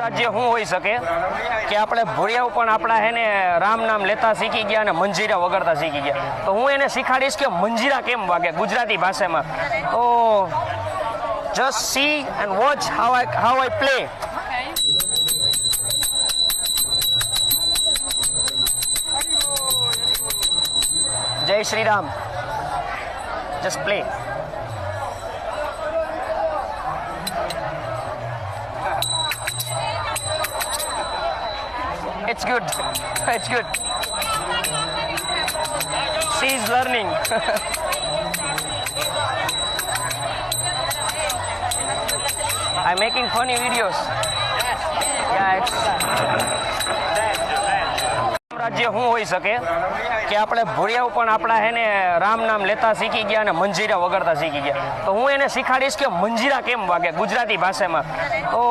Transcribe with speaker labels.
Speaker 1: રાજ્ય શું હોઈ શકે કે આપણે ભોળિયાઓ પણ આપણા હે ને રામ નામ લેતા શીખી ગયા અને મંજીરા વગાડતા શીખી ગયા. તો હું એને શીખાડીશ કે મંજીરા કેમ વાગે ગુજરાતી ભાષામાં. તો just see and watch how I play. Jai Shri Ram. Just play. It's good. It's good. She is learning. I'm making funny videos. Yeah, it's. રાજ્ય શું હોઈ શકે કે આપણે ભોળિયાઓ પણ આપણા હે ને રામ નામ લેતા શીખી ગયા અને મંજીરા વગાડતા શીખી ગયા. તો હું એને શીખાડીશ કે મંજીરા કેમ વાગે ગુજરાતી ભાષામાં. તો